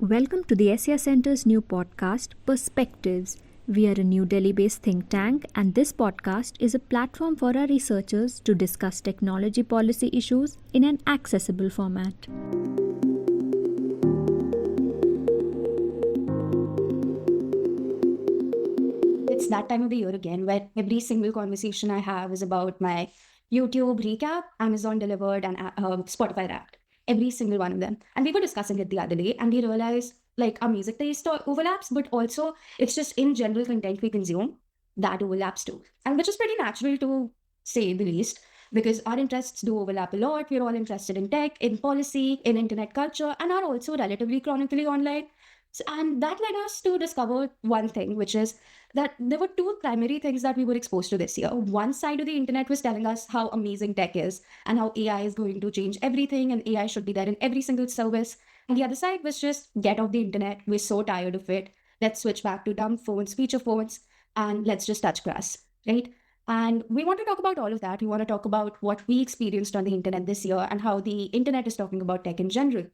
Welcome to the SEA Center's new podcast, Perspectives. We are a New Delhi based think tank, and this podcast is a platform for our researchers to discuss technology policy issues in an accessible format. It's that time of the year again where every single conversation I have is about my YouTube recap, Amazon delivered, and Spotify wrapped. Every single one of them. And we were discussing it the other day, and we realized like our music taste overlaps, but also it's just in general content we consume that overlaps too. And which is pretty natural to say the least, because our interests do overlap a lot. We're all interested in tech, in policy, in internet culture, and are also relatively chronically online. And that led us to discover one thing, which is that there were two primary things that we were exposed to this year. One side of the internet was telling us how amazing tech is and how AI is going to change everything and AI should be there in every single service. And the other side was just get off the internet. We're so tired of it. Let's switch back to dumb phones, feature phones, and let's just touch grass, right? And we want to talk about all of that. We want to talk about what we experienced on the internet this year and how the internet is talking about tech in general.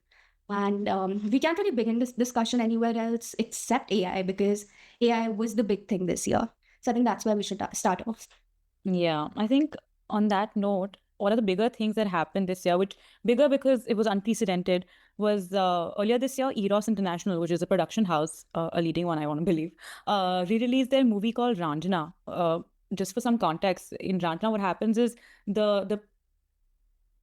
And we can't really begin this discussion anywhere else except AI because AI was the big thing this year. So I think that's where we should start off. Yeah, I think on that note, one of the bigger things that happened this year, which bigger because it was unprecedented, was earlier this year, Eros International, which is a production house, a leading one, I want to believe, re-released their movie called Ranjana. Just for some context, in Ranjana, what happens is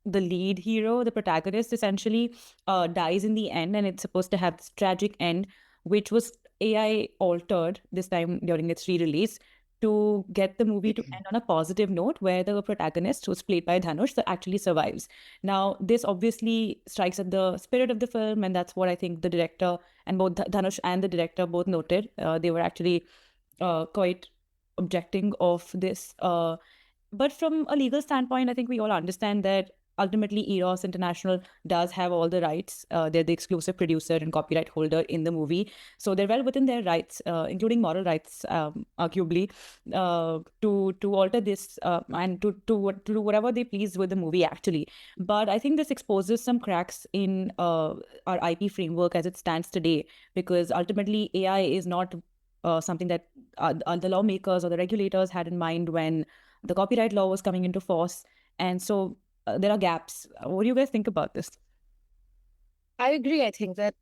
the lead hero, the protagonist, essentially dies in the end, and it's supposed to have this tragic end, which was AI altered this time during its re-release to get the movie to end on a positive note, where the protagonist, who's played by Dhanush, that actually survives. Now, this obviously strikes at the spirit of the film, and that's what I think the director and both Dhanush and the director both noted. They were actually quite objecting of this. But from a legal standpoint, I think we all understand that ultimately Eros International does have all the rights. They're the exclusive producer and copyright holder in the movie. So they're well within their rights, including moral rights, arguably, to alter this and to do whatever they please with the movie, actually. But I think this exposes some cracks in our IP framework as it stands today, because ultimately AI is not something that the lawmakers or the regulators had in mind when the copyright law was coming into force. And so there are gaps. What do you guys think about this? I agree. I think that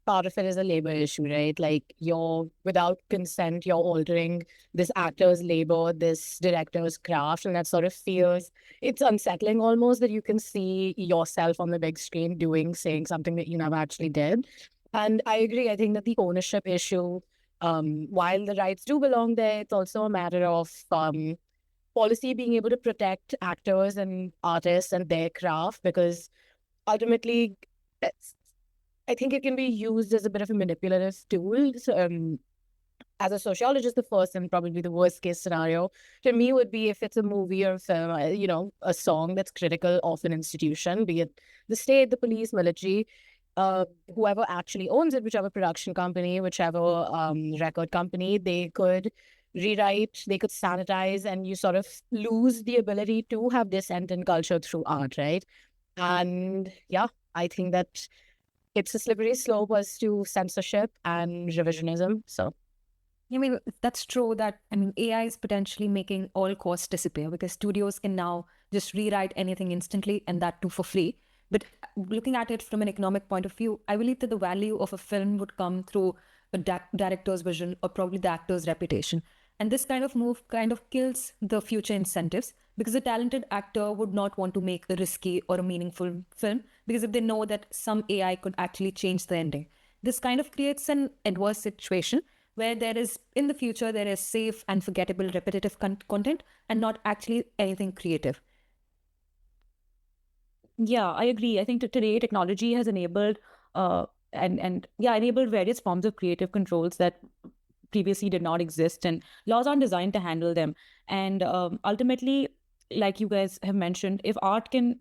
part of it is a labor issue, right? Like you're without consent, you're altering this actor's labor, this director's craft, and that sort of feels it's unsettling almost that you can see yourself on the big screen saying something that you never actually did. And I agree. I think that the ownership issue, while the rights do belong there, it's also a matter of policy being able to protect actors and artists and their craft, because ultimately I think it can be used as a bit of a manipulative tool. So, as a sociologist, the first and probably the worst case scenario to me would be if it's a movie or a film, a song that's critical of an institution, be it the state, the police, military, whoever actually owns it, whichever production company, whichever record company, they could rewrite, they could sanitize, and you sort of lose the ability to have dissent in culture through art, right? And yeah, I think that it's a slippery slope as to censorship and revisionism. So, I mean, that's true that, AI is potentially making all costs disappear because studios can now just rewrite anything instantly and that too for free. But looking at it from an economic point of view, I believe that the value of a film would come through a director's vision or probably the actor's reputation. And this kind of move kind of kills the future incentives because a talented actor would not want to make a risky or a meaningful film because if they know that some AI could actually change the ending. This kind of creates an adverse situation where in the future, there is safe and forgettable repetitive content and not actually anything creative. Yeah, I agree. I think today technology has enabled enabled various forms of creative controls that previously did not exist, and laws aren't designed to handle them. And ultimately, like you guys have mentioned, if art can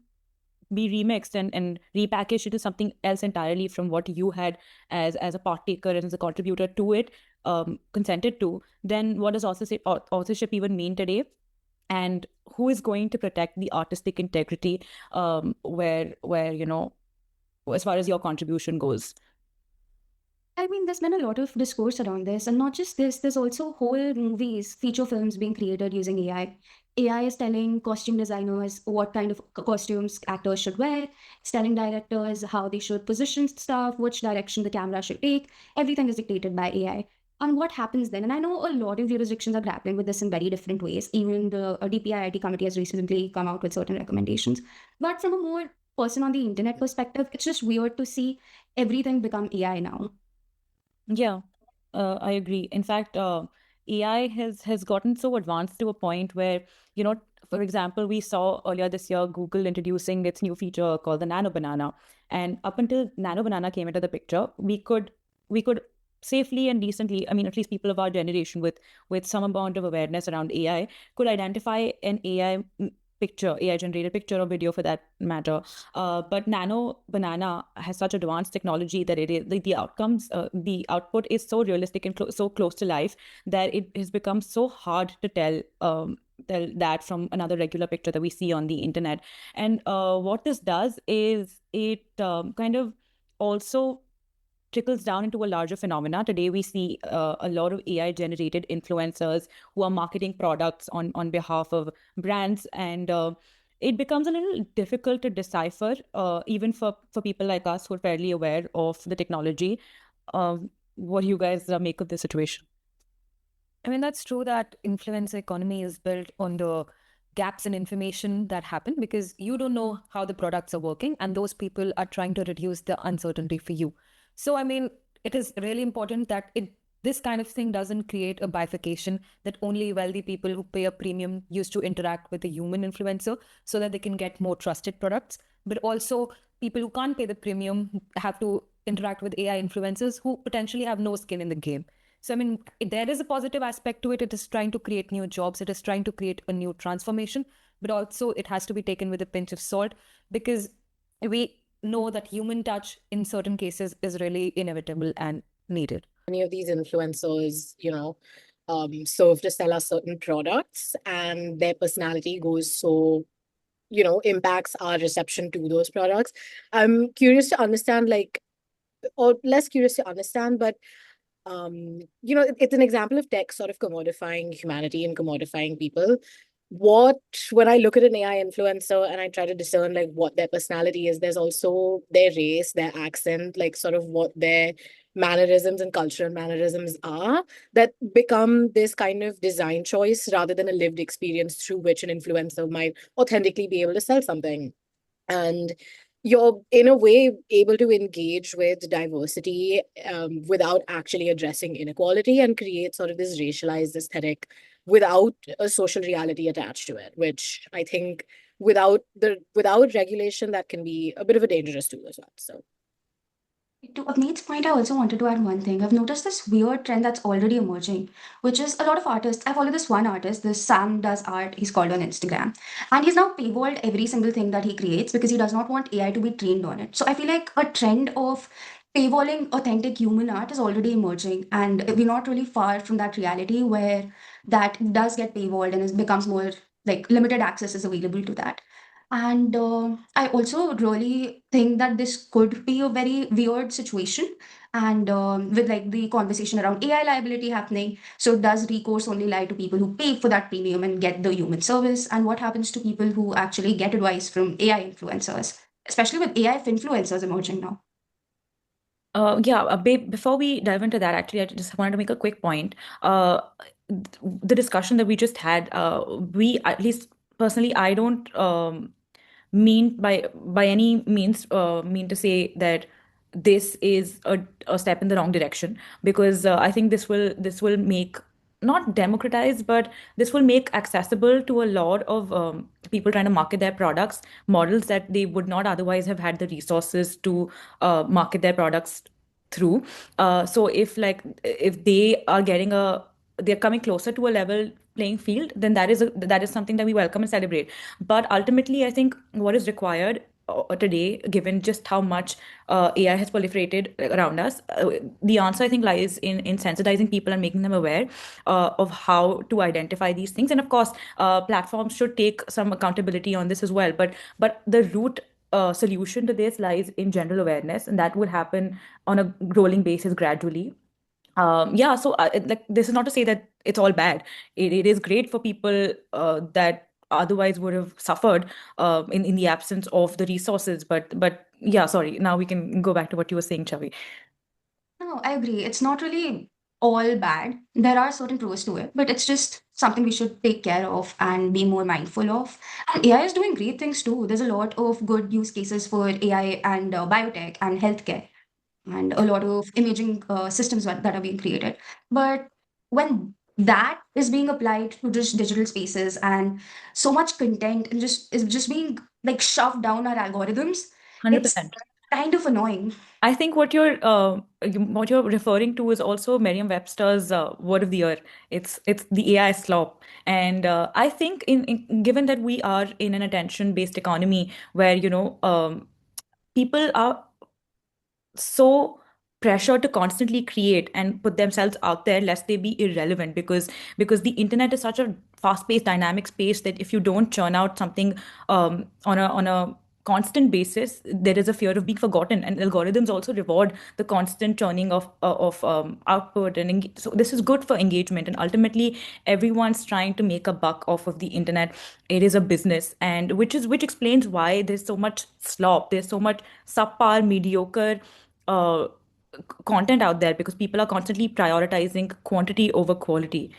be remixed and repackaged into something else entirely from what you had as a partaker and as a contributor to it consented to, then what does authorship even mean today? And who is going to protect the artistic integrity where as far as your contribution goes? I mean, there's been a lot of discourse around this, and not just this, there's also whole movies, feature films being created using AI. AI is telling costume designers what kind of costumes actors should wear. It's telling directors how they should position stuff, which direction the camera should take. Everything is dictated by AI. And what happens then? And I know a lot of jurisdictions are grappling with this in very different ways. Even the DPIIT committee has recently come out with certain recommendations. But from a more person on the internet perspective, it's just weird to see everything become AI now. Yeah, I agree. In fact, AI has gotten so advanced to a point where, you know, for example, we saw earlier this year Google introducing its new feature called the Nano Banana. And up until Nano Banana came into the picture, we could safely and decently, I mean, at least people of our generation with some amount of awareness around AI could identify an AI picture, AI generated picture or video for that matter. But Nano Banana has such advanced technology that it is the outcomes, the output is so realistic and so close to life that it has become so hard to tell that from another regular picture that we see on the internet. And what this does is it kind of also trickles down into a larger phenomena. Today, we see a lot of AI generated influencers who are marketing products on behalf of brands. And it becomes a little difficult to decipher, even for people like us who are fairly aware of the technology. What do you guys make of this situation? I mean, that's true that influencer economy is built on the gaps in information that happen because you don't know how the products are working, and those people are trying to reduce the uncertainty for you. So, I mean, it is really important that this kind of thing doesn't create a bifurcation that only wealthy people who pay a premium used to interact with a human influencer so that they can get more trusted products, but also people who can't pay the premium have to interact with AI influencers who potentially have no skin in the game. So, I mean, there is a positive aspect to it. It is trying to create new jobs. It is trying to create a new transformation, but also it has to be taken with a pinch of salt because we know that human touch in certain cases is really inevitable and needed. Many of these influencers, serve to sell us certain products, and their personality goes so, impacts our reception to those products. I'm curious to understand, like, or less curious to understand, but it's an example of tech sort of commodifying humanity and commodifying people. What, when I look at an AI influencer and I try to discern like what their personality is, there's also their race, their accent, like sort of what their mannerisms and cultural mannerisms are that become this kind of design choice rather than a lived experience through which an influencer might authentically be able to sell something. And you're in a way able to engage with diversity without actually addressing inequality and create sort of this racialized aesthetic without a social reality attached to it, which I think without regulation that can be a bit of a dangerous tool as well. So To Avneet's point, I also wanted to add one thing. I've noticed this weird trend that's already emerging, which is a lot of artists. I follow this one artist, this Sam Does Art, he's called on Instagram. And he's now paywalled every single thing that he creates because he does not want AI to be trained on it. So I feel like a trend of paywalling authentic human art is already emerging. And we're not really far from that reality where that does get paywalled and it becomes more like limited access is available to that. And I also really think that this could be a very weird situation. And with like the conversation around AI liability happening, so does recourse only lie to people who pay for that premium and get the human service? And what happens to people who actually get advice from AI influencers, especially with AI influencers emerging now? Yeah, babe, before we dive into that, actually, I just wanted to make a quick point. The discussion that we just had, we, at least personally, I don't mean by any means mean to say that this is a step in the wrong direction, because I think this will make, not democratize, but this will make accessible to a lot of people trying to market their products, models that they would not otherwise have had the resources to market their products through. So if they are they're coming closer to a level playing field, then that is something that we welcome and celebrate. But ultimately, I think what is required today, given just how much AI has proliferated around us, the answer I think lies in sensitizing people and making them aware of how to identify these things. And of course, platforms should take some accountability on this as well. But the root solution to this lies in general awareness, and that would happen on a rolling basis gradually. Yeah, so like, this is not to say that it's all bad. It is great for people that otherwise would have suffered in the absence of the resources. But yeah, sorry. Now we can go back to what you were saying, Chavi. No, I agree. It's not really all bad. There are certain pros to it, but it's just something we should take care of and be more mindful of. And AI is doing great things too. There's a lot of good use cases for AI and biotech and healthcare, and a lot of imaging systems that are being created. But when that is being applied to just digital spaces and so much content and just is just being like shoved down our algorithms, it's 100%. kind of annoying. I think what you're referring to is also Merriam-Webster's word of the year. It's the AI slop, and I think given that we are in an attention-based economy where people are so pressure to constantly create and put themselves out there lest they be irrelevant, because the internet is such a fast-paced dynamic space that if you don't churn out something on a constant basis, there is a fear of being forgotten, and algorithms also reward the constant churning of output, and so this is good for engagement, and ultimately everyone's trying to make a buck off of the internet. It is a business, and which explains why there's so much slop, there's so much subpar, mediocre uh, content out there, because people are constantly prioritizing quantity over quality.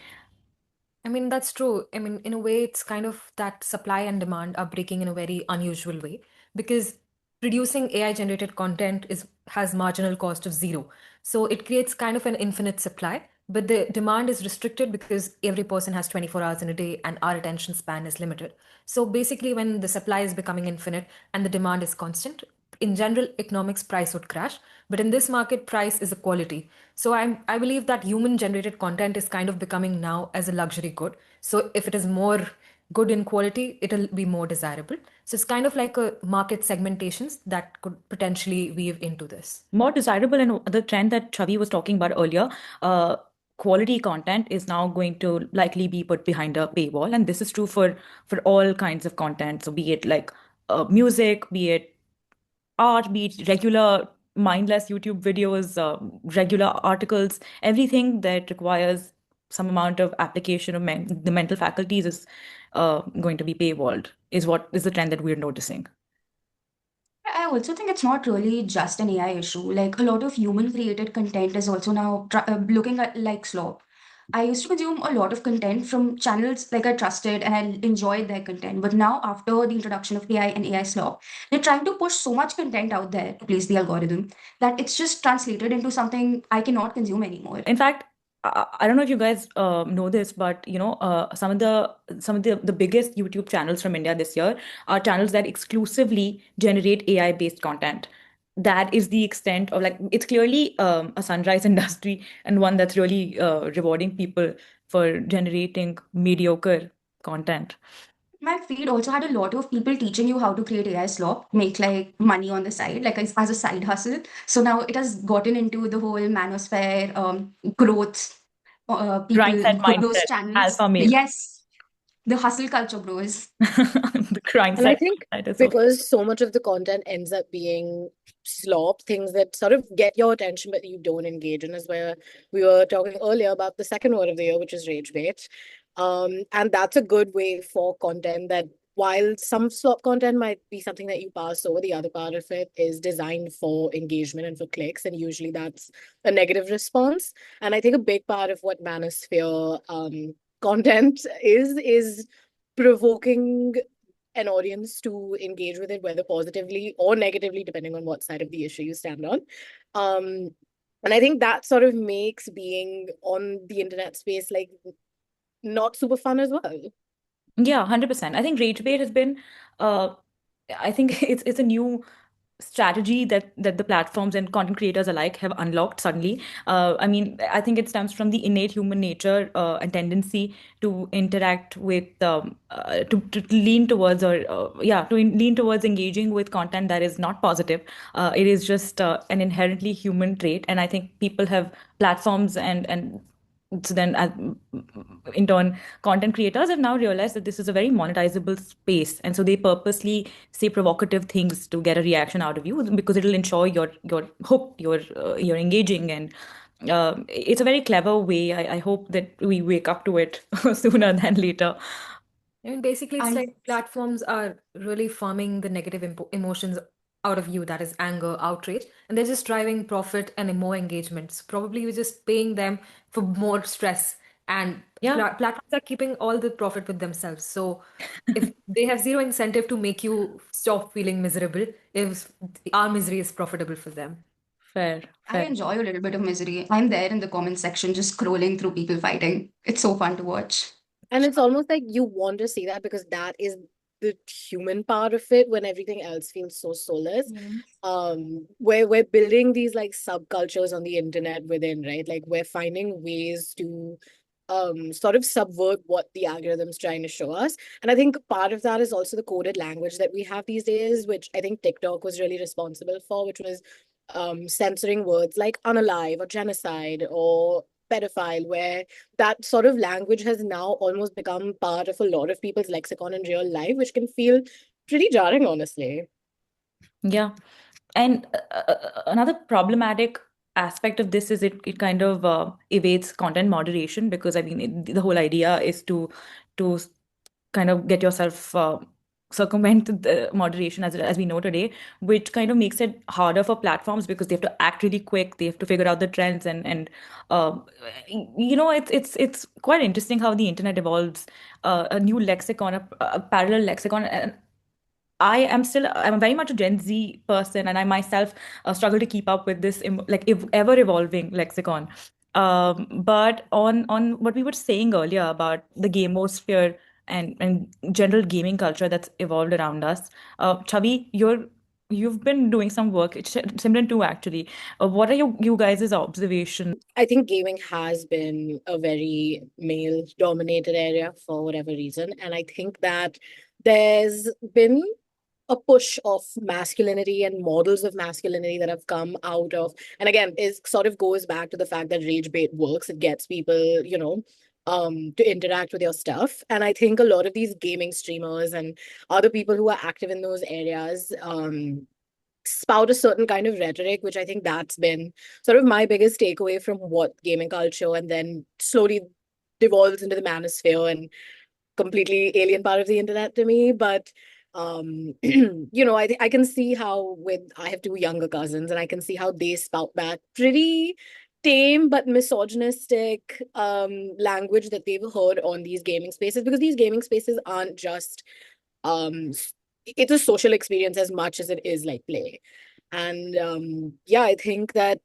I mean, that's true. I mean, in a way, it's kind of that supply and demand are breaking in a very unusual way because producing AI generated content is has marginal cost of zero. So it creates kind of an infinite supply, but the demand is restricted because every person has 24 hours in a day and our attention span is limited. So basically, when the supply is becoming infinite and the demand is constant, in general economics price would crash, but in this market price is a quality. So I believe that human generated content is kind of becoming now as a luxury good. So if it is more good in quality, it'll be more desirable. So it's kind of like a market segmentations that could potentially weave into this. More desirable, and the trend that Chavi was talking about earlier, quality content is now going to likely be put behind a paywall, and this is true for all kinds of content. So be it like music, be it art, be it regular mindless YouTube videos, regular articles, everything that requires some amount of application of the mental faculties is going to be paywalled, is what is the trend that we're noticing. I also think it's not really just an AI issue. Like a lot of human created content is also now looking at like slop. I used to consume a lot of content from channels like I trusted and I enjoyed their content. But now, after the introduction of AI and AI slop, they're trying to push so much content out there to please the algorithm that it's just translated into something I cannot consume anymore. In fact, I don't know if you guys know this, but some of the biggest YouTube channels from India this year are channels that exclusively generate AI based content. That is the extent of, like, it's clearly a sunrise industry, and one that's really rewarding people for generating mediocre content. My feed also had a lot of people teaching you how to create AI slop, make like money on the side, like as a side hustle. So now it has gotten into the whole manosphere, growth, Grind people, set those mindset, channels. alpha male. Yes, the hustle culture bros. The grind And I set think mindset is so. because so much of the content ends up being slop, things that sort of get your attention but you don't engage in, is where we were talking earlier about the second word of the year, which is rage bait. And that's a good way for content that, while some slop content might be something that you pass over, the other part of it is designed for engagement and for clicks, and usually that's a negative response. And I think a big part of what manosphere content is provoking an audience to engage with it, whether positively or negatively, depending on what side of the issue you stand on. And I think that sort of makes being on the internet space like not super fun as well. Yeah, 100%. I think rage bait has been, uh, I think it's a new strategy that the platforms and content creators alike have unlocked suddenly. I mean, I think it stems from the innate human nature and tendency to interact with, to lean towards, or yeah, to lean towards engaging with content that is not positive. It is just an inherently human trait, and I think people have platforms and so then, in turn, content creators have now realized that this is a very monetizable space, and so they purposely say provocative things to get a reaction out of you because it'll ensure you're hooked, you're engaging, and it's a very clever way. I hope that we wake up to it sooner than later. I mean, basically, it's I like platforms are really farming the negative emotions out of you, that is anger, outrage, and they're just driving profit and more engagement. So probably you're just paying them for more stress, and Yeah, platforms are keeping all the profit with themselves. So if they have zero incentive to make you stop feeling miserable, if our misery is profitable for them. fair, I fair. enjoy a little bit of misery. I'm there in the comment section just scrolling through people fighting. It's so fun to watch. And it's almost like you want to see that because that is the human part of it when everything else feels so soulless. Where we're building these like subcultures on the internet within, right? Like we're finding ways to sort of subvert what the algorithm's trying to show us. And I think part of that is also the coded language that we have these days, which I think TikTok was really responsible for, which was censoring words like unalive or genocide or pedophile, where that sort of language has now almost become part of a lot of people's lexicon in real life, which can feel pretty jarring, honestly. Yeah. And another problematic aspect of this is it kind of evades content moderation because I mean the whole idea is to kind of get yourself circumvent the moderation as we know today, which kind of makes it harder for platforms because they have to act really quick. They have to figure out the trends and uh, it's quite interesting how the internet evolves, a new lexicon, a parallel lexicon. And I'm very much a Gen Z person, and I myself struggle to keep up with this ever evolving lexicon. But on what we were saying earlier about the gamosphere and general gaming culture that's evolved around us, Chavi, you've been doing some work. It's similar too, actually. What are you guys' observations? I think gaming has been a very male dominated area for whatever reason. And I think that there's been a push of masculinity and models of masculinity that have come out of, and again it sort of goes back to the fact that rage bait works. It gets people, to interact with your stuff. And I think a lot of these gaming streamers and other people who are active in those areas spout a certain kind of rhetoric, which I think that's been sort of my biggest takeaway from what gaming culture and then slowly devolves into the manosphere and completely alien part of the internet to me. But I can see how with I have two younger cousins and I can see how they spout back pretty tame but misogynistic language that they've heard on these gaming spaces, because these gaming spaces aren't just um it's a social experience as much as it is like play. And yeah, I think that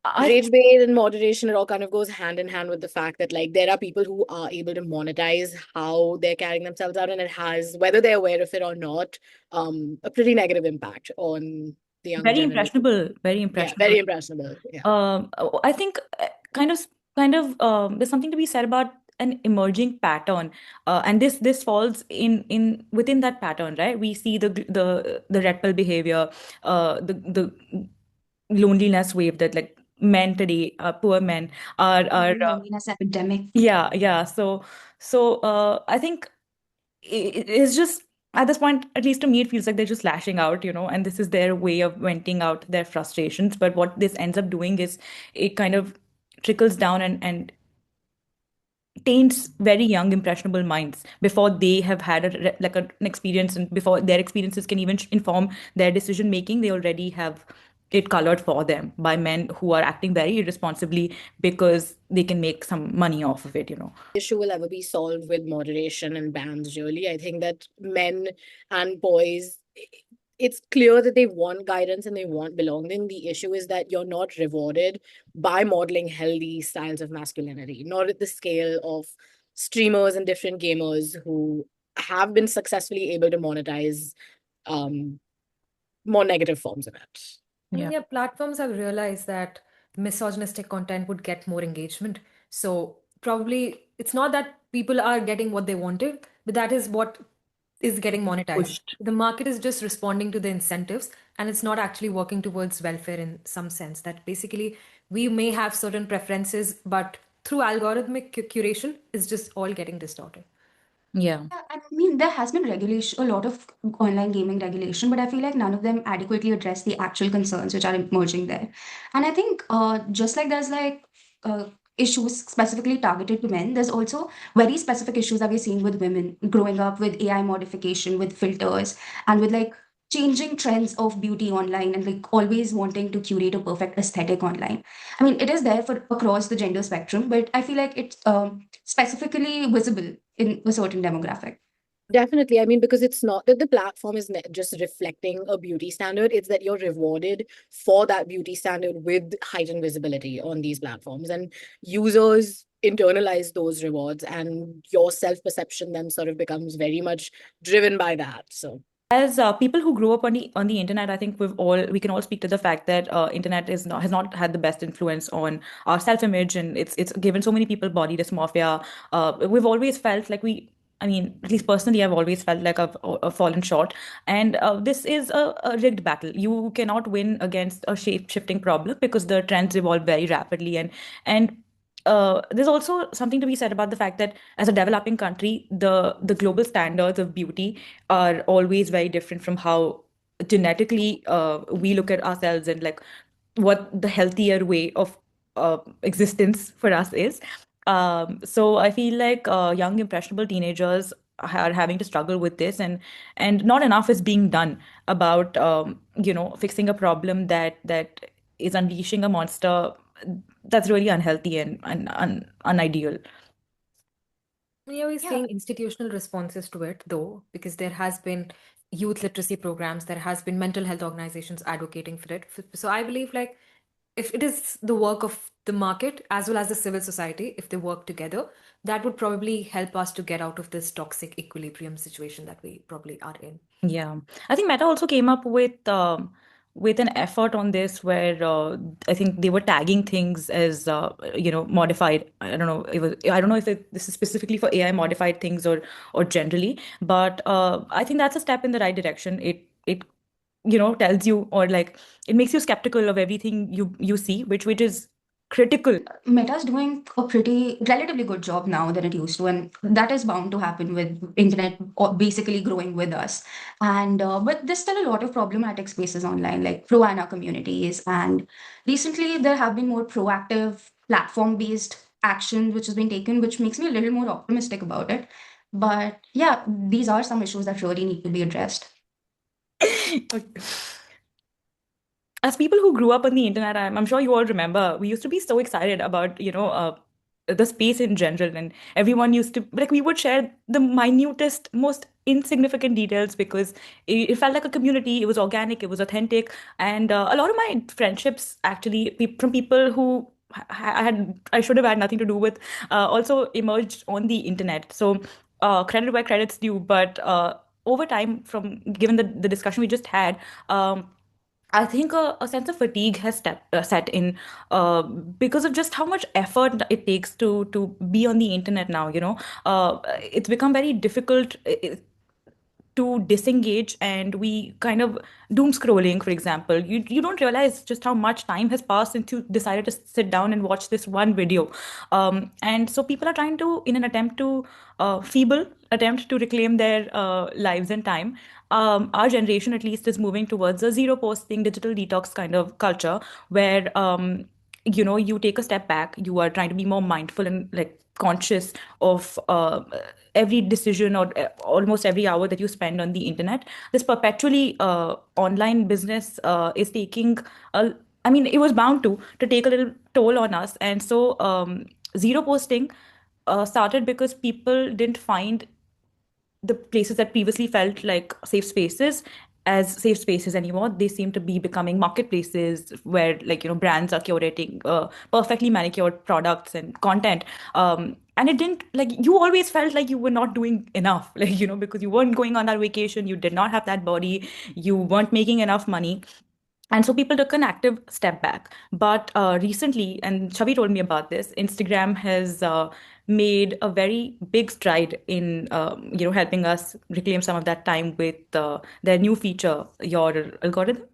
I rage bait and moderation, it all kind of goes hand in hand with the fact that like there are people who are able to monetize how they're carrying themselves out, and it has, whether they're aware of it or not, a pretty negative impact on the younger Very generation. impressionable, very Yeah, impressionable. very impressionable. Yeah. I think there's something to be said about an emerging pattern, and this falls in within that pattern, right? We see the red pill behavior, the loneliness wave that like men today, poor men are Loneliness epidemic. yeah. So I think it is just at this point, at least to me, it feels like they're just lashing out, and this is their way of venting out their frustrations. But what this ends up doing is it kind of trickles down and taints very young, impressionable minds before they have had an experience, and before their experiences can even inform their decision making. They already have it colored for them by men who are acting very irresponsibly because they can make some money off of it. Issue will ever be solved with moderation and bans, really. I think that men and boys, it's clear that they want guidance and they want belonging. The issue is that you're not rewarded by modeling healthy styles of masculinity, not at the scale of streamers and different gamers who have been successfully able to monetize um, more negative forms of it. I mean, Yeah. yeah, platforms have realized that misogynistic content would get more engagement. So probably it's not that people are getting what they wanted, but that is what is getting monetized. Pushed. The market is just responding to the incentives, and it's not actually working towards welfare in some sense. That basically we may have certain preferences, but through algorithmic curation, is just all getting distorted. Yeah. Yeah, I mean, there has been regulation, a lot of online gaming regulation, but I feel like none of them adequately address the actual concerns which are emerging there. And I think just like there's like issues specifically targeted to men, there's also very specific issues that we're seeing with women growing up with AI modification, with filters, and with like changing trends of beauty online and like always wanting to curate a perfect aesthetic online. I mean, it is there for across the gender spectrum, but I feel like it's specifically visible in a certain demographic. Definitely. I mean, because it's not that the platform is just reflecting a beauty standard, it's that you're rewarded for that beauty standard with heightened visibility on these platforms. And users internalize those rewards, and your self perception then sort of becomes very much driven by that. So, As people who grew up on the internet, I think we can all speak to the fact that internet has not had the best influence on our self image, and it's given so many people body dysmorphia. We've always felt like I mean, at least personally, I've always felt like I've fallen short. And this is a rigged battle. You cannot win against a shape shifting problem because the trends evolve very rapidly, and there's also something to be said about the fact that as a developing country, the global standards of beauty are always very different from how genetically we look at ourselves and like what the healthier way of existence for us is. So I feel like young impressionable teenagers are having to struggle with this, and not enough is being done about fixing a problem that is unleashing a monster that's really unhealthy and unideal. Yeah, we're Yeah, seeing institutional responses to it, though, because there has been youth literacy programs, there has been mental health organizations advocating for it. So I believe, like, if it is the work of the market as well as the civil society, if they work together, that would probably help us to get out of this toxic equilibrium situation that we probably are in. Yeah, I think Meta also came up with an effort on this where I think they were tagging things as modified. I don't know. I don't know if this is specifically for AI modified things or generally, but I think that's a step in the right direction. It tells you, or like it makes you skeptical of everything you see, which is critical. Meta's doing a pretty relatively good job now than it used to, and that is bound to happen with internet basically growing with us. And but there's still a lot of problematic spaces online, like pro Ana communities, and recently there have been more proactive platform-based action which has been taken, which makes me a little more optimistic about it. But yeah, these are some issues that really need to be addressed. As people who grew up on the internet, I'm sure you all remember, we used to be so excited about, the space in general. And everyone used to, like, we would share the minutest, most insignificant details because it felt like a community. It was organic, it was authentic. And a lot of my friendships actually from people who I should have had nothing to do with, also emerged on the internet. So credit where credit's due. But over time, from given the discussion we just had, I think a sense of fatigue has set in because of just how much effort it takes to be on the internet now. It's become very difficult to disengage, and we kind of doom scrolling, for example. You don't realize just how much time has passed since you decided to sit down and watch this one video. And so people are trying to, in an attempt to feeble attempt to reclaim their lives and time. Our generation at least is moving towards a zero posting digital detox kind of culture where you take a step back, you are trying to be more mindful and like conscious of every decision or almost every hour that you spend on the internet. This perpetually online business is taking a, I mean, it was bound to take a little toll on us. And so zero posting started because people didn't find the places that previously felt like safe spaces as safe spaces anymore. They seem to be becoming marketplaces where, like, brands are curating perfectly manicured products and content. And it didn't, like, you always felt like you were not doing enough, like, because you weren't going on that vacation, you did not have that body, you weren't making enough money. And so people took an active step back. But recently, and Chavi told me about this, Instagram has made a very big stride in helping us reclaim some of that time with their new feature, your algorithm.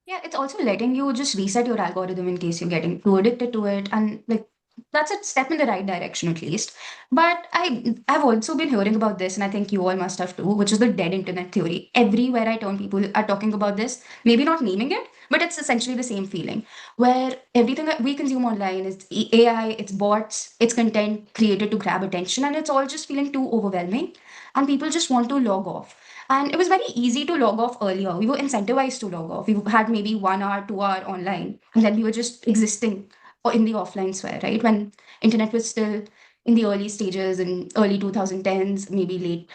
Yeah, it's also letting you just reset your algorithm in case you're getting too addicted to it. And like that's a step in the right direction at least. But I've also been hearing about this, and I think you all must have too, which is the dead internet theory. Everywhere I turn, people are talking about this, maybe not naming it, but it's essentially the same feeling where everything that we consume online is AI, it's bots, it's content created to grab attention, and it's all just feeling too overwhelming. And people just want to log off. And it was very easy to log off earlier. We were incentivized to log off. We had maybe 1 hour, 2 hour online, and then we were just existing or in the offline sphere, right? When internet was still in the early stages in early 2010s, maybe late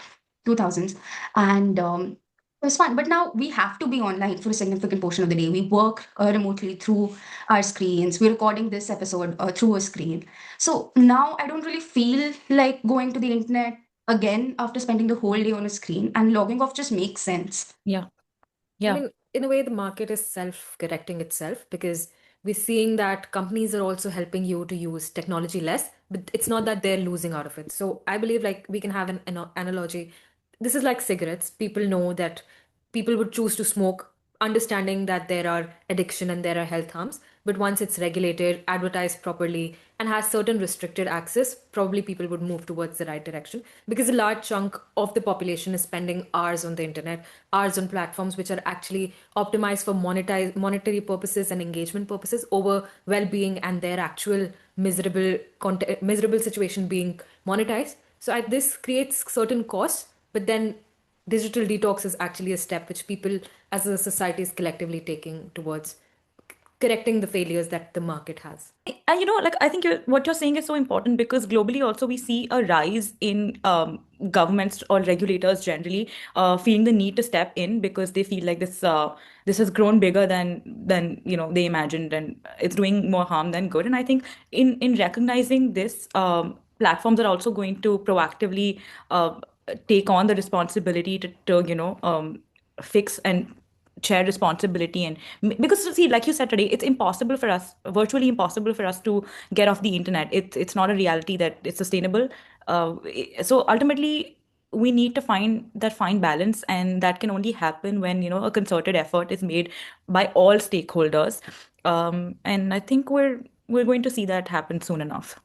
2000s. And it was fun. But now we have to be online for a significant portion of the day. We work remotely through our screens. We're recording this episode through a screen. So now I don't really feel like going to the internet again after spending the whole day on a screen, and logging off just makes sense. Yeah. I Yeah. mean, in a way, the market is self-correcting itself because we're seeing that companies are also helping you to use technology less, but it's not that they're losing out of it. So I believe like we can have an analogy. This is like cigarettes. People know that people would choose to smoke, understanding that there are addiction and there are health harms. But once it's regulated, advertised properly, and has certain restricted access, probably people would move towards the right direction because a large chunk of the population is spending hours on the internet, hours on platforms which are actually optimized for monetary purposes and engagement purposes over well-being and their actual miserable situation being monetized. So this creates certain costs, but then digital detox is actually a step which people as a society is collectively taking towards correcting the failures that the market has. And I think what you're saying is so important because globally also we see a rise in governments or regulators generally feeling the need to step in because they feel like this has grown bigger than they imagined, and it's doing more harm than good. And I think in recognizing this, platforms are also going to proactively take on the responsibility to fix and share responsibility. And because see, like you said today, it's impossible for us, virtually impossible for us to get off the internet. It's not a reality that it's sustainable. So ultimately we need to find that fine balance, and that can only happen when a concerted effort is made by all stakeholders. And I think we're going to see that happen soon enough.